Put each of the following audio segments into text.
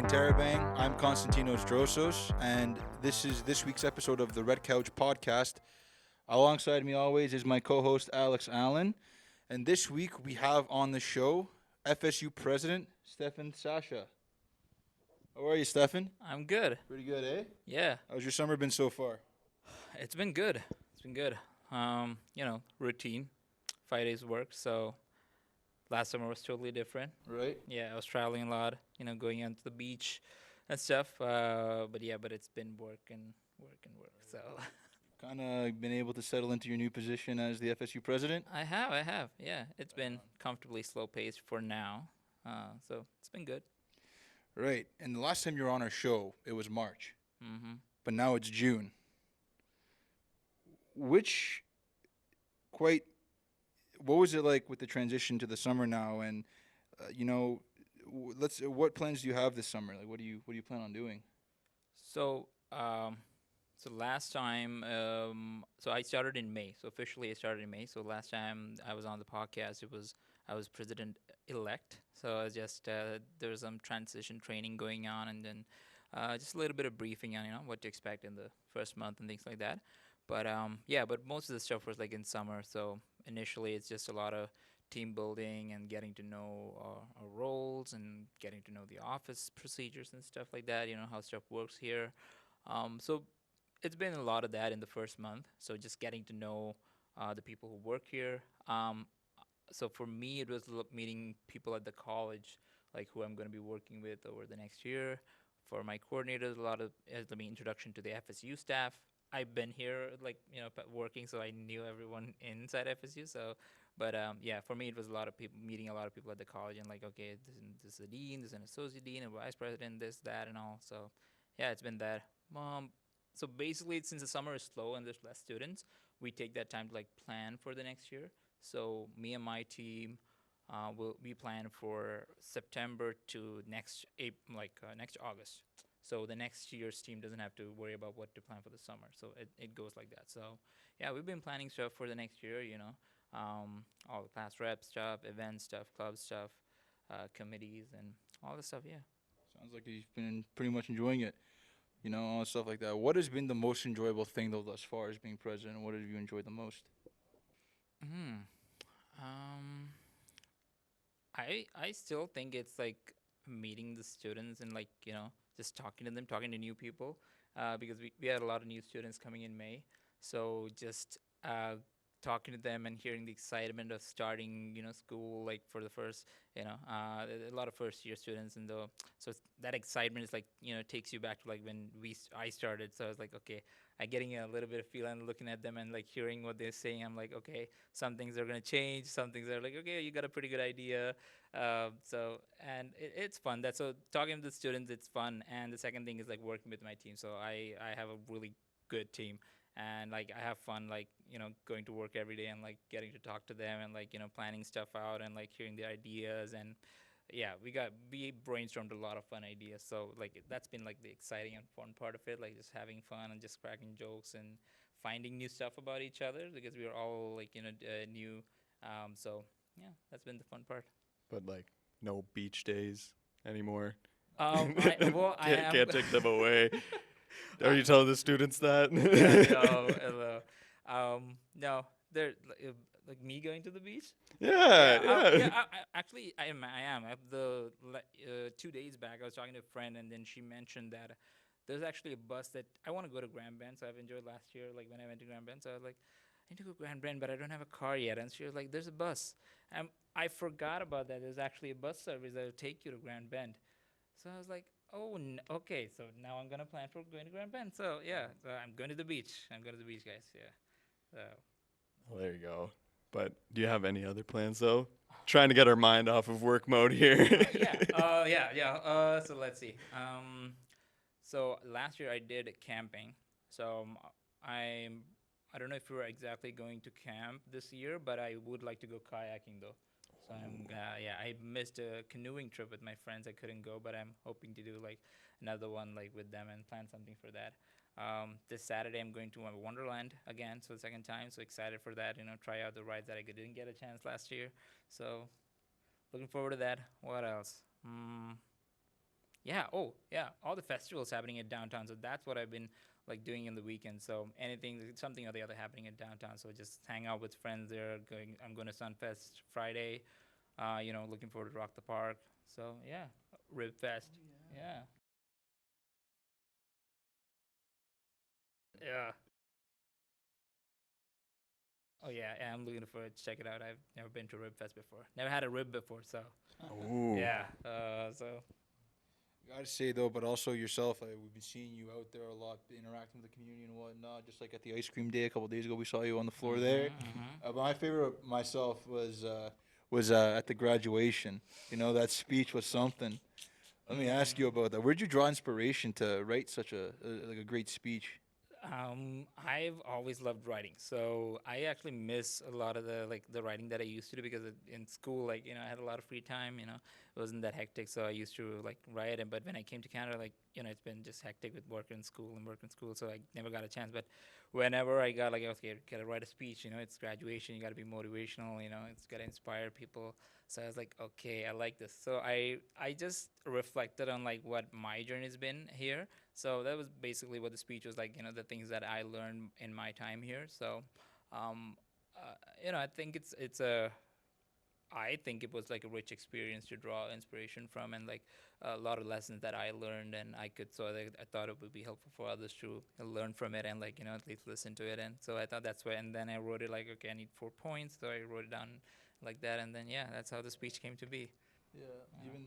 in Terabang. I'm Konstantinos Drossos, and this is this week's episode of the Red Couch Podcast. Alongside me always is my co-host Allan, and this week we have on the show FSU President Stephin Sathya. How are you, Stephin? I'm good. Pretty good, eh? Yeah, How's your summer been so far? it's been good. It's been good. Routine, 5 days work. So last summer was totally different. Right? Yeah, I was traveling a lot. Going out to the beach and stuff. But it's been work and work and work. So Kind of been able to settle into your new position as the FSU President? I have. Yeah, it's been comfortably slow paced for now. So it's been good. Right. And the last time you were on our show, it was March, Mm-hmm. but now it's June. Which quite what was it like with the transition to the summer now? And what plans do you have this summer? Like, what do you plan on doing? So last time, so I started in May. So officially, I started in May. So last time I was on the podcast, I was president elect. So I was just there was some transition training going on, and then just a little bit of briefing on what to expect in the first month and things like that. But most of the stuff was like in summer. So initially, it's just a lot of team building and getting to know our roles and getting to know the office procedures and stuff like that. How stuff works here. So it's been a lot of that in the first month. So just getting to know the people who work here. So for me, it was meeting people at the college, like who I'm going to be working with over the next year. For my coordinators, a lot of introduction to the FSU staff. I've been here, working, so I knew everyone inside FSU. So, for me, it was a lot of people meeting a lot of people at the college, and okay, this is a dean, this is an associate dean, a vice president, this, that, and all. So, yeah, it's been that. So basically, since the summer is slow and there's less students, we take that time to plan for the next year. So me and my team we plan for September to next August. So the next year's team doesn't have to worry about what to plan for the summer. So it goes like that. So yeah, we've been planning stuff for the next year. All the class rep stuff, event stuff, club stuff, committees, and all this stuff. Yeah. Sounds like you've been pretty much enjoying it. All stuff like that. What has been the most enjoyable thing though thus far as being president? What have you enjoyed the most? Hmm. I still think it's like meeting the students and just talking to them, talking to new people, because we had a lot of new students coming in May. So just talking to them and hearing the excitement of starting school for the first a lot of first year students, and that excitement is takes you back to when I started. So I was like, okay, I getting a little bit of feel and looking at them and hearing what they're saying. I'm like, okay, some things are gonna change, some things are okay, you got a pretty good idea. It's fun. That's so talking to the students, it's fun. And the second thing is working with my team. So I have a really good team, and I have fun going to work every day and getting to talk to them and planning stuff out and hearing their ideas. And yeah, we brainstormed a lot of fun ideas. So that's been the exciting and fun part of it, just having fun and just cracking jokes and finding new stuff about each other, because we are all new. So yeah, that's been the fun part. But no beach days anymore. I am. Can't take them away. Are you telling the students that? No, hello. No, they're me going to the beach. Yeah. Actually, I am. The 2 days back, I was talking to a friend, and then she mentioned that there's actually a bus that I want to go to Grand Bend. So I've enjoyed last year, when I went to Grand Bend. So I was like, I need to go Grand Bend, but I don't have a car yet. And she was like, there's a bus. I forgot about that. There's actually a bus service that will take you to Grand Bend. So I was like, oh, okay. So now I'm gonna plan for going to Grand Bend. So yeah, so I'm going to the beach. I'm going to the beach, guys. Yeah. So. Well, there you go. But do you have any other plans though? Trying to get our mind off of work mode here. Yeah. So let's see. So last year I did camping. So I don't know if we're exactly going to camp this year, but I would like to go kayaking though. So I missed a canoeing trip with my friends. I couldn't go, but I'm hoping to do another one with them and plan something for that. This Saturday I'm going to Wonderland again, so the second time. So excited for that. Try out the rides that I didn't get a chance last year. So looking forward to that. What else? Yeah. Oh, yeah. All the festivals happening in downtown. So that's what I've been like doing in the weekend. So anything, something or the other happening in downtown. So just hang out with friends there. I'm going to Sunfest Friday. Looking forward to Rock the Park. So yeah, Rib Fest. Yeah. Yeah. Oh yeah, I'm looking forward to check it out. I've never been to Rib Fest before. Never had a rib before, so Ooh. yeah. So Gotta say though, but also yourself, we've been seeing you out there a lot, interacting with the community and whatnot. Just like at the ice cream day a couple days ago, we saw you on the floor there. My favorite myself was at the graduation. You know, that speech was something. Let me ask you about that. Where'd you draw inspiration to write such a great speech? I've always loved writing, so I actually miss a lot of the writing that I used to do because in school, I had a lot of free time. It wasn't that hectic, so I used to like write. And but when I came to Canada, it's been just hectic with work in school and work in school, so I never got a chance. But whenever I got okay, gotta write a speech. It's graduation. You gotta be motivational. It's gotta inspire people. So I was like, okay, I like this. So I just reflected on like what my journey's been here. So that was basically what the speech was like. The things that I learned in my time here. So, um, I think I think it was like a rich experience to draw inspiration from, and like a lot of lessons that I learned, and I could. So I thought it would be helpful for others to learn from it, and like at least listen to it. And so I thought that's why. And then I wrote it like, okay, I need 4 points. So I wrote it down like that, and then yeah, that's how the speech came to be. Yeah, even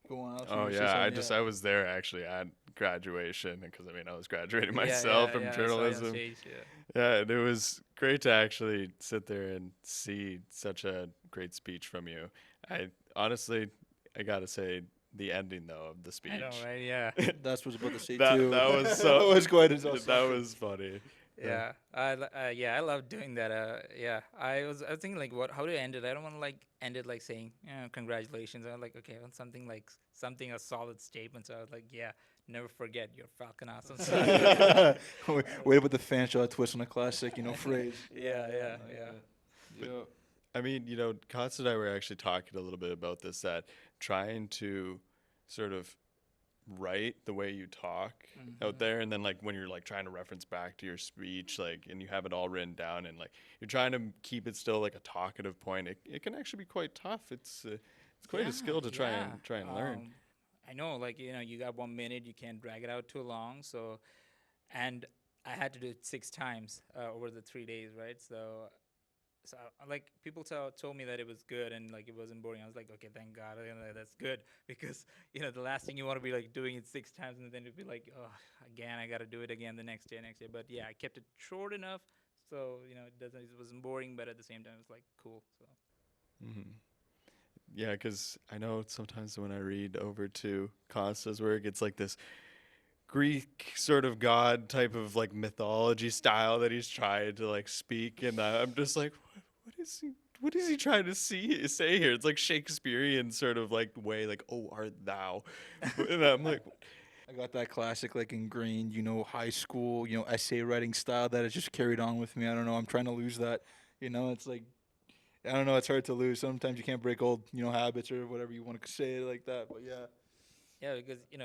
go on. Alex, you Oh were gonna say yeah, something? Yeah. I was there actually at graduation because I mean I was graduating Yeah, myself yeah, from yeah. I saw you on journalism. stage. Yeah. Yeah, and it was great to actually sit there and see such a great speech from you. I honestly, I gotta say, the ending though of the I know, speech, right? Yeah. That's what I was about to say that too. that was That so was quite a that was funny. Yeah. Yeah, I love doing that. Yeah, I was thinking like, how do I end it? I don't want to like end it like saying, congratulations. I was like, okay, I want something like something a solid statement. So I was like, yeah, never forget your Falcon awesome son. Way to put the fan shot twist on a classic, phrase. Yeah, yeah, I yeah. get it. Yeah. I mean, Const and I were actually talking a little bit about this, that trying to sort of write the way you talk out there, and then like when you're like trying to reference back to your speech, like, and you have it all written down, and like you're trying to keep it still like a talkative point, it can actually be quite tough. It's quite a skill to try and learn. I know, like you got 1 minute, you can't drag it out too long. So, and I had to do it 6 times over the 3 days, right? So like people told me that it was good and like it wasn't boring. I was like, okay, thank God, that's good because the last thing you want to be like doing it 6 times and then it'd be like, oh, again, I got to do it again the next day, next day. But yeah, I kept it short enough so it wasn't boring, but at the same time, it's like cool. So Hmm. Yeah, because I know sometimes when I read over to Costa's work, it's like this Greek sort of god type of like mythology style that he's trying to like speak, and I'm just like, what is he? What is he trying to say here? It's like Shakespearean sort of like way, like, oh, art thou? And I'm like, I got that classic, like ingrained, high school, essay writing style that has just carried on with me. I don't know. I'm trying to lose that. It's like, I don't know. It's hard to lose. Sometimes you can't break old, habits or whatever you want to say it like that. But yeah. yeah, because you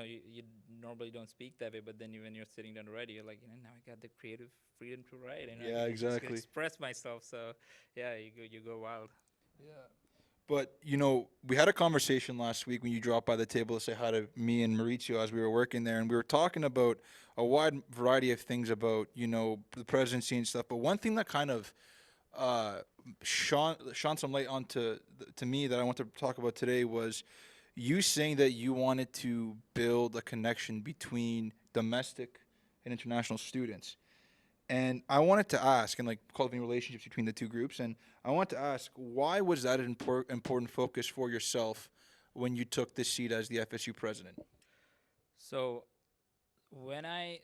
normally don't speak that way, but then when you're sitting down to write, you're like, now I got the creative freedom to write, and Yeah, I can just exactly. express myself. So yeah, you go wild. Yeah. But we had a conversation last week when you dropped by the table to say hi to me and Maurizio as we were working there, and we were talking about a wide variety of things about the presidency and stuff. But one thing that kind of uh, shone some light onto to me that I want to talk about today was you saying that you wanted to build a connection between domestic and international students. And I wanted to ask, and like cultivating relationships between the two groups, and I want to ask, why was that an important focus for yourself when you took this seat as the FSU president? So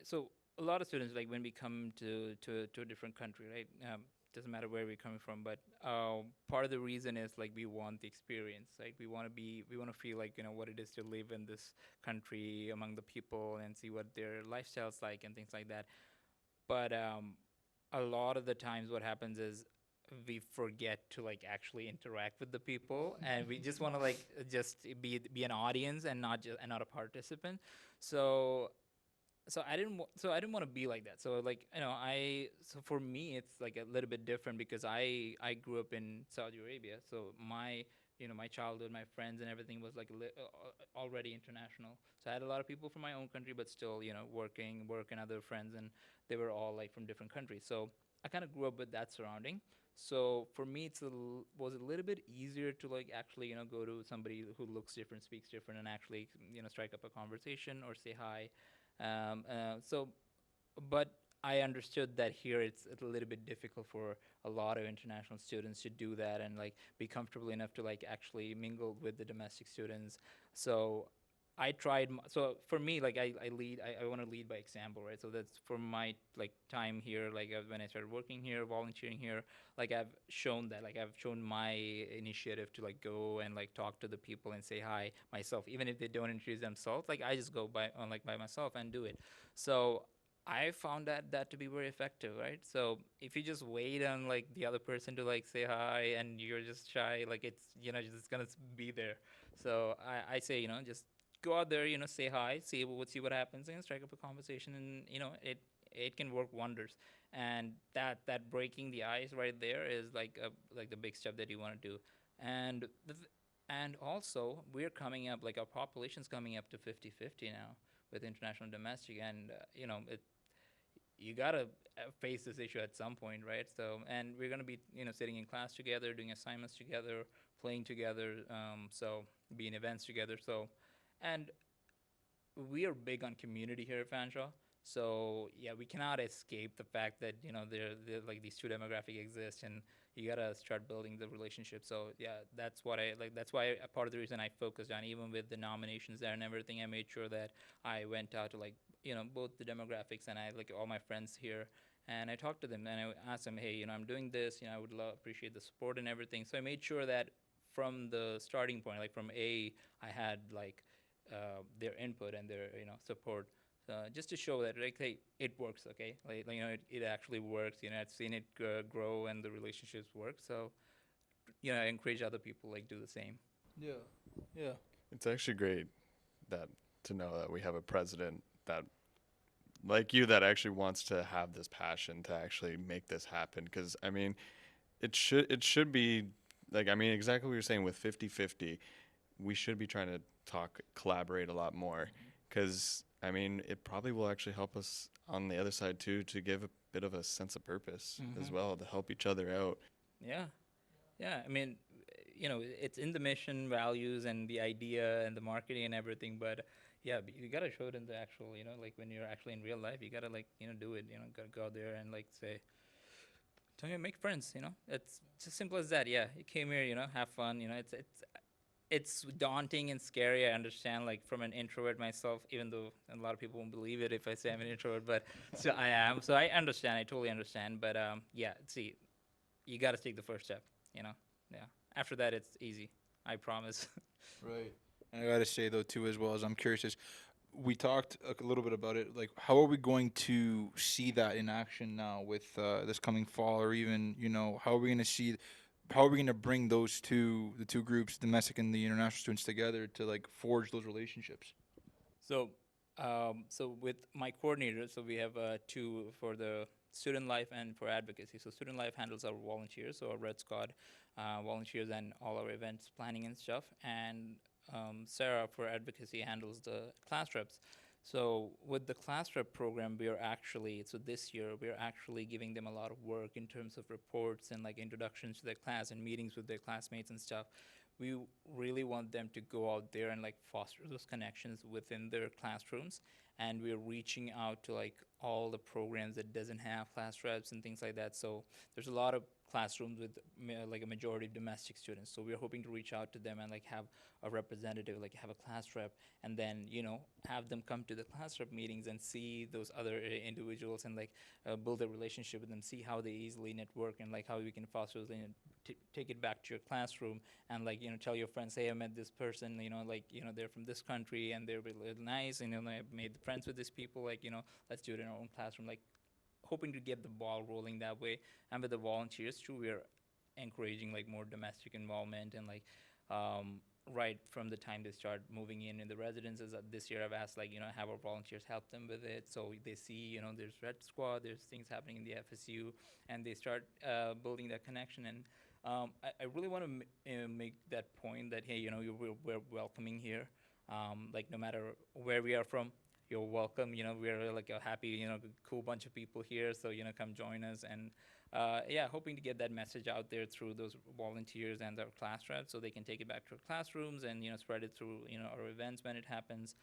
so a lot of students like when we come to a different country, right? Doesn't matter where we're coming from, but part of the reason is like we want the experience, like we want to feel like what it is to live in this country among the people and see what their lifestyles like and things like that. But a lot of the times, what happens is we forget to like actually interact with the people, and we just want to like just be an audience and not a participant. So so I didn't want to be like that. So like I so for me it's like a little bit different because I grew up in Saudi Arabia. So my childhood, my friends and everything was like already international. So I had a lot of people from my own country, but still work and other friends, and they were all like from different countries. So I kind of grew up with that surrounding. So for me, was a little bit easier to like actually go to somebody who looks different, speaks different, and actually strike up a conversation or say hi. So, but I understood that here it's a little bit difficult for a lot of international students to do that and like be comfortable enough to like actually mingle with the domestic students. So I tried. So for me, like I want to lead by example, right? So that's for my like time here, like when I started working here, volunteering here, like I've shown my initiative to like go and like talk to the people and say hi myself, even if they don't introduce themselves. Like I just go by myself and do it. So I found that to be very effective, right? So if you just wait on like the other person to like say hi and you're just shy, like it's just gonna be there. So I say just go out there, say hi, see what happens, and strike up a conversation, and it can work wonders. And that breaking the ice right there is like the big step that you want to do. And and also we're coming up like our population's coming up to 50-50 now with international and domestic, and it you gotta face this issue at some point, right? So, and we're gonna be, sitting in class together, doing assignments together, playing together, so being events together. So, and we are big on community here at Fanshawe. So yeah, we cannot escape the fact that there like these two demographic exist, and you gotta start building the relationship. So yeah, that's what I like. That's why a part of the reason I focused on, even with the nominations there and everything, I made sure that I went out to like both the demographics, and I like all my friends here, and I talked to them and I asked them, hey, I'm doing this. I would appreciate the support and everything. So I made sure that from the starting point, like from I had like their input and their support, just to show that like hey, it works, okay, like it actually works. I've seen it grow and the relationships work. So I encourage other people like do the same. Yeah, yeah, It's actually great that to know that we have a president that like you that actually wants to have this passion to actually make this happen, because I mean it should be like, I mean, exactly what you're saying with 50-50. We should be trying to collaborate a lot more, because I mean it probably will actually help us on the other side too, to give a bit of a sense of purpose as well, to help each other out. Yeah, yeah. I mean, it's in the mission, values, and the idea, and the marketing and everything. But yeah, you gotta show it in the actual, like when you're actually in real life, you gotta like do it. Gotta go out there and like say, tell me, make friends. It's just simple as that. Yeah, you came here, have fun. It's daunting and scary. I understand, like from an introvert myself, even though a lot of people won't believe it if I say I'm an introvert, but so I am. So I understand. I totally understand. But yeah, see, you got to take the first step. You know, yeah. After that, it's easy. I promise. right. And I gotta say though too, as well as I'm curious, is we talked a little bit about it. Like, how are we going to see that in action now with this coming fall, or even how are we going to see, how are we going to bring the two groups, domestic and the international students, together to like forge those relationships? So, so with my coordinators, so we have two for the student life and for advocacy. So student life handles our volunteers, so our Red Squad volunteers and all our events planning and stuff. And Sarah for advocacy handles the class reps. So with the class rep program, we are actually, so this year we're actually giving them a lot of work in terms of reports and like introductions to their class and meetings with their classmates and stuff. We really want them to go out there and like foster those connections within their classrooms, and we're reaching out to like all the programs that doesn't have class reps and things like that. So there's a lot of classrooms with like a majority of domestic students, so we're hoping to reach out to them and like have a representative, like have a class rep, and then have them come to the class rep meetings and see those other individuals and like build a relationship with them, see how they easily network, and like how we can foster those, take it back to your classroom, and like tell your friends, hey, I met this person, like they're from this country and they're really nice, and I've made friends with these people, like let's do it in our own classroom, like hoping to get the ball rolling that way. And with the volunteers too, we're encouraging like more domestic involvement and like right from the time they start moving in the residences. This year I've asked like have our volunteers help them with it, so they see there's Red Squad, there's things happening in the FSU, and they start building that connection. And I really want to make that point that hey, we're welcoming here. Like no matter where we are from, you're welcome. We're like a happy, cool bunch of people here. So come join us. And yeah, hoping to get that message out there through those volunteers and our class reps, so they can take it back to our classrooms and spread it through our events when it happens.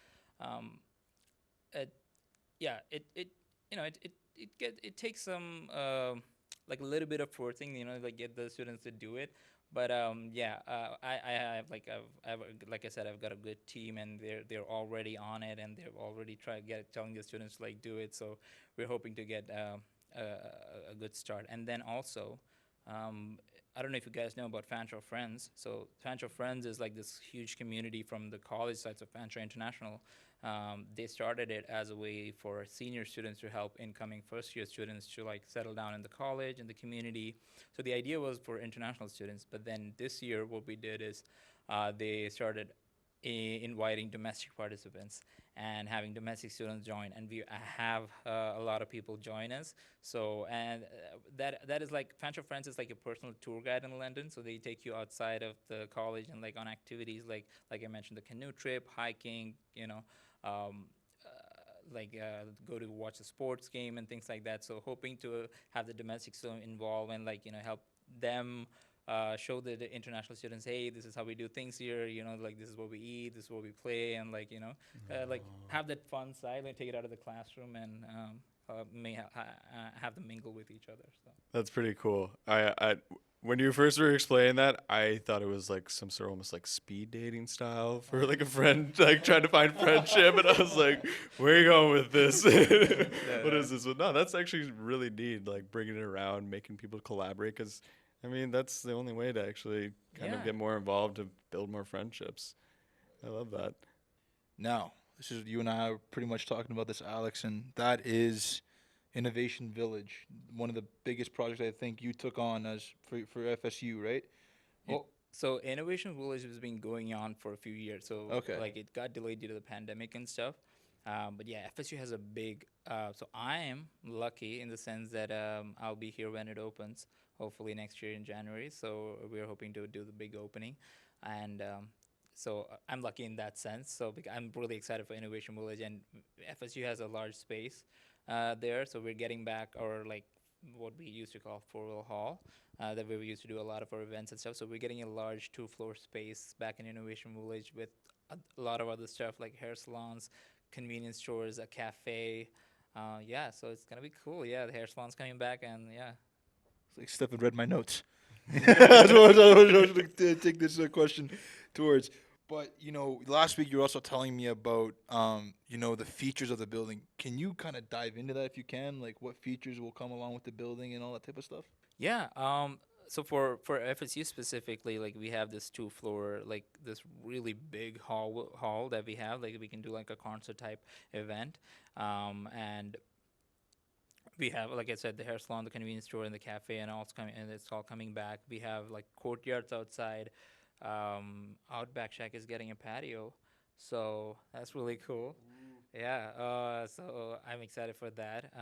It, yeah, it takes some like a little bit of forcing, like get the students to do it. But yeah, I have like I said, I've got a good team, and they're already on it, and they're already telling the students to like do it. So we're hoping to get a good start. And then also, I don't know if you guys know about Fantra Friends. So Fantra Friends is like this huge community from the college sites of Fantra International. They started it as a way for senior students to help incoming first-year students to like settle down in the college and the community. So the idea was for international students, but then this year what we did is they started inviting domestic participants and having domestic students join, and we have a lot of people join us. So and that is like Fantra Friends is like a personal tour guide in London. So they take you outside of the college and like on activities like I mentioned, the canoe trip, hiking, um, go to watch a sports game and things like that. So hoping to have the domestic student involved and like help them show the international students, hey, this is how we do things here. Like this is what we eat, this is what we play, and like like have that fun side, like take it out of the classroom and have them mingle with each other. So That's pretty cool. I when you first were explaining that, I thought it was like some sort of almost like speed dating style for like a friend, like trying to find friendship. And I was like, where are you going with this? What is this? But no, that's actually really neat. Like bringing it around, making people collaborate. Because I mean, that's the only way to actually kind of get more involved to build more friendships. I love that. Now, this is you and I are pretty much talking about this, Alex, and that is Innovation Village, one of the biggest projects I think you took on as for FSU, right? well, so Innovation Village has been going on for a few years. So Okay. like it got delayed due to the pandemic and stuff. But yeah, FSU has a big. So I am lucky in the sense that I'll be here when it opens, hopefully next year in January. So we're hoping to do the big opening, and so I'm lucky in that sense. So I'm really excited for Innovation Village, and FSU has a large space there. So we're getting back our like what we used to call Forwell Hall, that we used to do a lot of our events and stuff. So we're getting a large 2-floor space back in Innovation Village with a lot of other stuff like hair salons, convenience stores, a cafe. Yeah, so it's gonna be cool. Yeah, the hair salon's coming back, and yeah. It's like Stephen read my notes. That's what I was going to take this question towards. But last week you were also telling me about the features of the building. Can you kind of dive into that if you can? Like what features will come along with the building and all that type of stuff? Yeah. So for FSU specifically, like we have this 2-floor, like this really big hall that we have. Like we can do like a concert type event, and we have, like I said, the hair salon, the convenience store, and the cafe, and it's all coming back. We have like courtyards outside. Outback Shack is getting a patio, so that's really cool. Yeah. So I'm excited for that.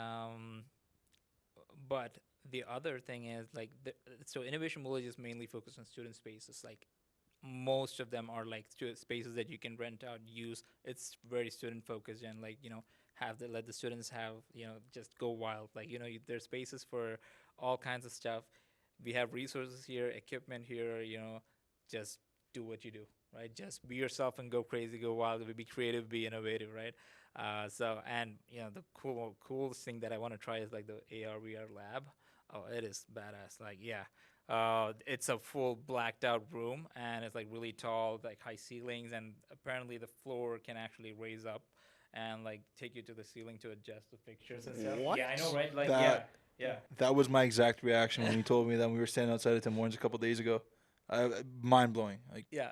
But the other thing is like so Innovation Village is mainly focused on student spaces. Like most of them are like spaces that you can rent out, use. It's very student focused, and like let the students have just go wild. Like there's spaces for all kinds of stuff. We have resources here, equipment here. Just do what you do, right? Just be yourself and go crazy, go wild, be creative, be innovative, right? And the coolest thing that I want to try is like the AR/VR lab. Oh, it is badass. Like yeah. It's a full blacked out room, and it's like really tall, like high ceilings, and apparently the floor can actually raise up and like take you to the ceiling to adjust the fixtures and stuff. What? Yeah, I know, right? Like yeah. That was my exact reaction when you told me that when we were standing outside of Tim Hortons a couple days ago. Mind blowing. Like Yeah,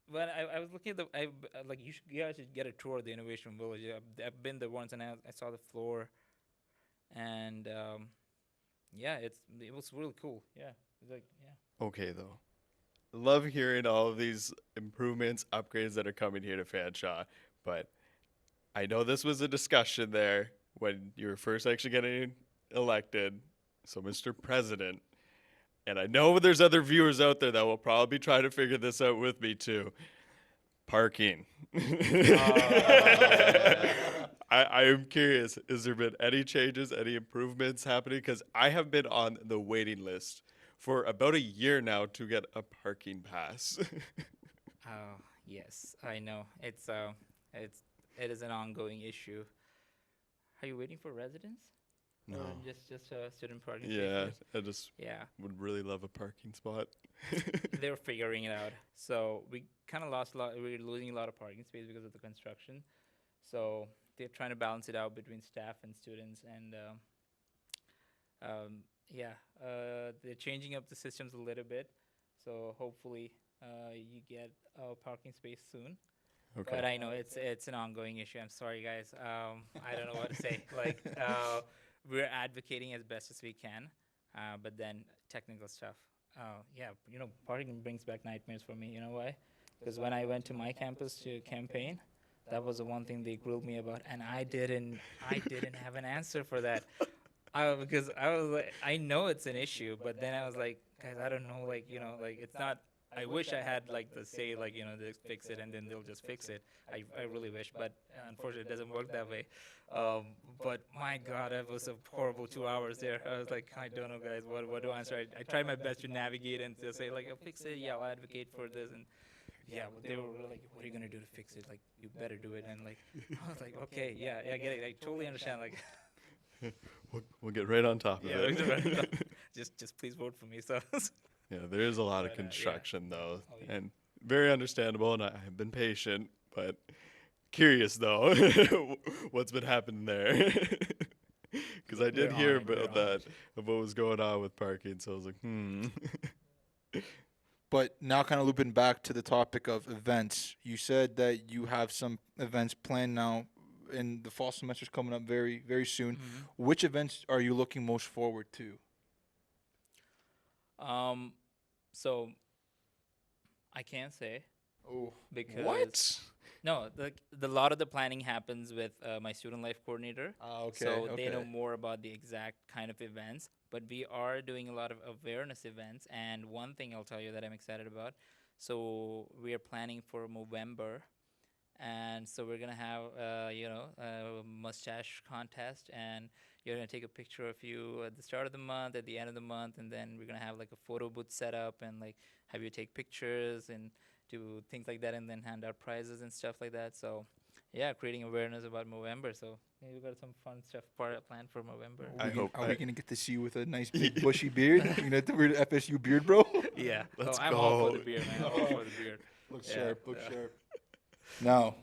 when I was looking at like you guys should get a tour of the Innovation Village. I've been there once, and I saw the floor, and yeah, it was really cool. Yeah, it's like yeah. okay though. Love hearing all of these improvements, upgrades that are coming here to Fanshawe, but I know this was a discussion there when you were first actually getting elected. So, Mr. President, and I know there's other viewers out there that will probably try to figure this out with me too. Parking. I am curious, has there been any changes, any improvements happening? Because I have been on the waiting list for about a year now to get a parking pass. Oh, yes, I know. It is an ongoing issue. Are you waiting for residents? No. Or just student parking Yeah, spaces? I just Yeah, would really love a parking spot. they're figuring it out. So we kind of lost a lot. We're losing a lot of parking space because of the construction. So they're trying to balance it out between staff and students, and they're changing up the systems a little bit. So hopefully, you get a parking space soon. Okay. But I know it's an ongoing issue. I'm sorry, guys. I don't know what to say. Like, we're advocating as best as we can, but then technical stuff. Parking brings back nightmares for me. You know why? Because when I went to my campus to campaign, that was the one thing they grilled me about, and I didn't have an answer for that. Because I was like, I know it's an issue, but then I was like, guys, I don't know, like it's not. I wish I had like the say, they fix it and then they'll just fix it. I really wish, but unfortunately it doesn't work that way. But my God, that was a horrible 2 hours there. I was like, I don't know, guys, what do I answer? I tried my best to navigate and to say like, I'll fix it. Yeah, I'll advocate for this, and yeah, they were like, what are you gonna do to fix it? Like, you better do it. And like, I was like, okay, yeah, I get it. I totally understand. Like, We'll get right on top of yeah, it. just please vote for me. So. Yeah, there is a lot of But, yeah. construction though, Oh, yeah. and very understandable. And I have been patient, but curious though, what's been happening there? Because I did They're hear on it, they're about on that, of what was going on with parking. So I was like, But now, kind of looping back to the topic of events, you said that you have some events planned now, and the fall semester's coming up very, very soon. Mhm. Which events are you looking most forward to? So I can't say Oh, because what? no, the lot of the planning happens with my student life coordinator. okay. So they know more about the exact kind of events, but we are doing a lot of awareness events. And one thing I'll tell you that I'm excited about. So we are planning for November, and so we're gonna have a mustache contest, and you're gonna take a picture of you at the start of the month, at the end of the month, and then we're gonna have like a photo booth set up and like have you take pictures and do things like that, and then hand out prizes and stuff like that. So yeah, creating awareness about November. So yeah, we got some fun stuff planned for November. I hope Are we I- gonna get to see you with a nice big bushy beard? You know, the weird FSU beard, bro. Yeah, Let's I'm all for go. the beard, man. I'm all for the beard. Look Yeah, sharp. Look yeah. sharp. Now,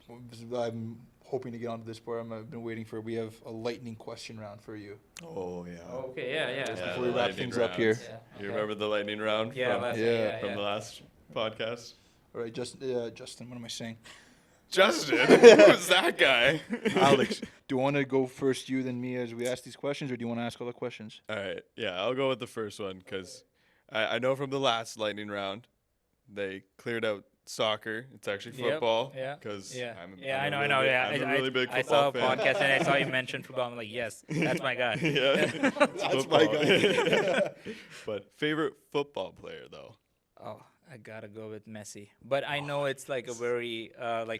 I'm hoping to get onto this part. I've been waiting for. We have a lightning question round for you. Oh yeah. Okay, yeah. Before we the wrap lightning things up here. rounds. Yeah, You okay. remember the lightning round Yeah, from, Yeah. the last podcast? All right, Justin. What am I saying? Justin, who's that guy? Alex, do you want to go first, you, then me, as we ask these questions, or do you want to ask all the questions? All right, yeah, I'll go with the first one because I know from the last lightning round they cleared out soccer. It's actually Yep, football. yeah, Because Yeah, I'm I know. really big- Yeah, I'm a really big I saw football a fan. podcast and I saw you mention football. I'm like, yes, that's my guy. Yeah, That's my guy. But favorite football player though? Oh, I gotta go with Messi, but I know it's like a very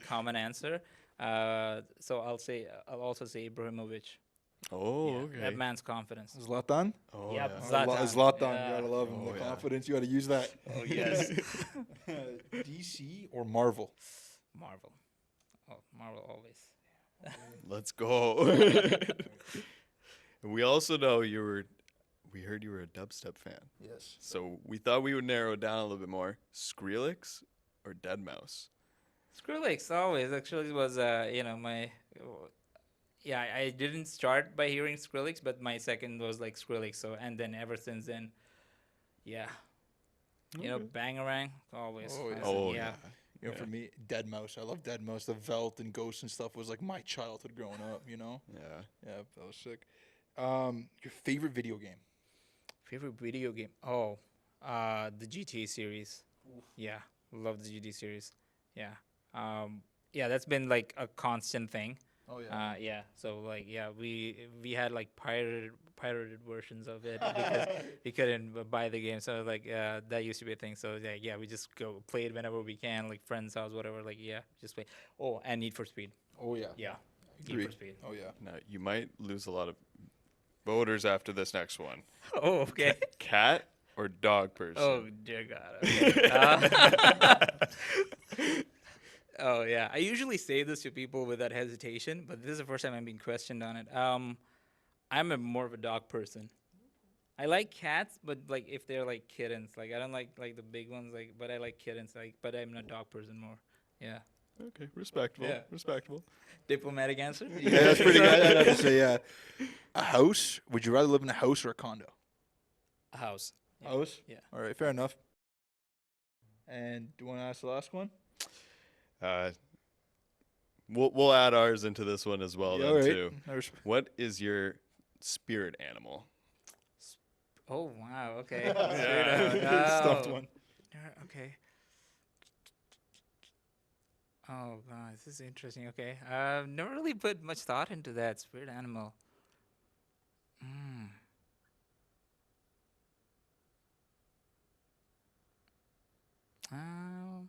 common answer. So I'll also say Ibrahimovic. Oh, Yeah, okay. That man's confidence. Zlatan? Oh, Yep, yeah. Zlatan. Zlatan. Yeah. You gotta love him. Oh, The yeah. confidence. You gotta use that. Oh yes, DC or Marvel? Marvel. Oh, Marvel always. Let's go. And we also know we heard you were a dubstep fan. Yes. So we thought we would narrow it down a little bit more. Skrillex or Deadmau5? Skrillex always actually was my. Yeah, I didn't start by hearing Skrillex, but my second was like Skrillex. So and then ever since then, yeah, Okay. Bangarang always. Oh, yeah. Oh, yeah. You know, for me, Deadmau5. I love Deadmau5. The Velt and Ghost and stuff was like my childhood growing up. You know. Yeah. Yeah, that was sick. Your favorite video game? Favorite video game? Oh, The GTA series. Yeah, love the GTA series. Yeah. Yeah, that's been like a constant thing. Oh yeah. Yeah. So like, yeah, we had like pirated versions of it because we couldn't buy the game. So like, that used to be a thing. So yeah, we just go play it whenever we can, like friends' house, whatever. Like, yeah, just play. Oh, and Need for Speed. Oh yeah. Yeah. Need Agreed. for Speed. Oh yeah. Now, you might lose a lot of voters after this next one. Oh, okay. Cat or dog person? Oh dear God. Okay. Oh yeah. I usually say this to people without hesitation, but this is the first time I'm being questioned on it. I'm more of a dog person. I like cats, but like if they're like kittens, like I don't like the big ones, like but I like kittens, like but I'm a dog person more. Yeah. Okay, respectable. Yeah. Respectable. Diplomatic answer. Yeah, that's pretty good. I'd have to say yeah. A house? Would you rather live in a house or a condo? A house. Yeah. House. Yeah. All right, fair enough. And do you want to ask the last one? We'll add ours into this one as well Yeah, then all right. too. What is your spirit animal? Oh wow. Okay. Yeah. Stuffed one. Okay. Oh god, this is interesting. Okay, I've never really put much thought into that spirit animal. Mm. Um,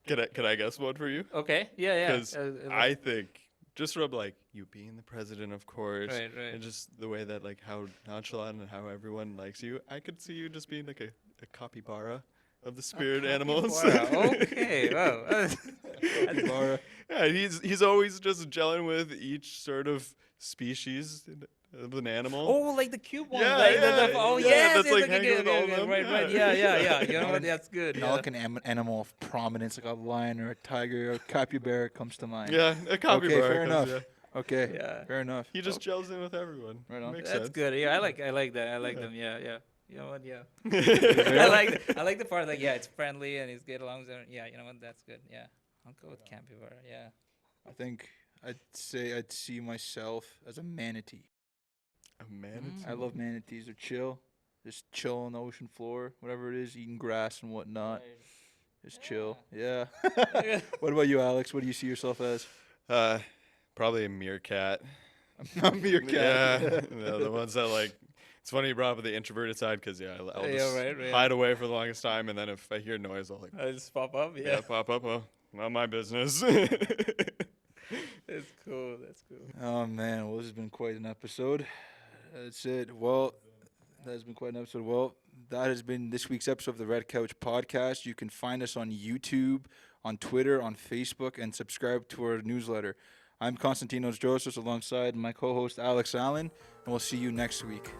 Can I guess one for you? okay. Yeah. Because I think just from like you being the president, of course, Right. and just the way that like how nonchalant and how everyone likes you, I could see you just being like a capybara of the spirit animals. Capybara, okay. Wow. Capybara. Yeah, he's always just gelling with each sort of species of an animal. Oh, like the cube one. Yeah, like yeah, oh yeah, yes, that's yes, like okay, hanging with okay, all of okay, them. right. Yeah. Yeah. You know what? That's good. Now Yeah. like an animal of prominence, like a lion or a tiger or a capybara comes to mind. Yeah, a capybara. fair comes, enough. yeah. Okay. Yeah. Fair enough. He just gels in with everyone. Right on. Makes That's sense. good. Yeah, I like that. I like Yeah. them. Yeah. You know what? Yeah. Yeah. I like the part like yeah, it's friendly and he's get along with everyone. Yeah, you know what? That's good. Yeah. I'll go with capybara. Yeah. I think I'd say I'd see myself as a manatee. A manatee. I love manatees. They're chill. Just chill on the ocean floor, whatever it is, eating grass and whatnot. Just chill. Yeah. What about you, Alex? What do you see yourself as? Probably a meerkat. A meerkat. Yeah, no, the ones that like. It's funny you brought up the introverted side because I'll Yeah, just right. hide away for the longest time, and then if I hear noise, I'll like I just pop up. yeah pop up. Well, not my business. That's cool. Oh man, well this has been quite an episode. That's it. Well, that has been quite an episode. Well, that has been this week's episode of the Red Couch Podcast. You can find us on YouTube, on Twitter, on Facebook, and subscribe to our newsletter. I'm Konstantinos Drossos alongside my co-host Allan, and we'll see you next week.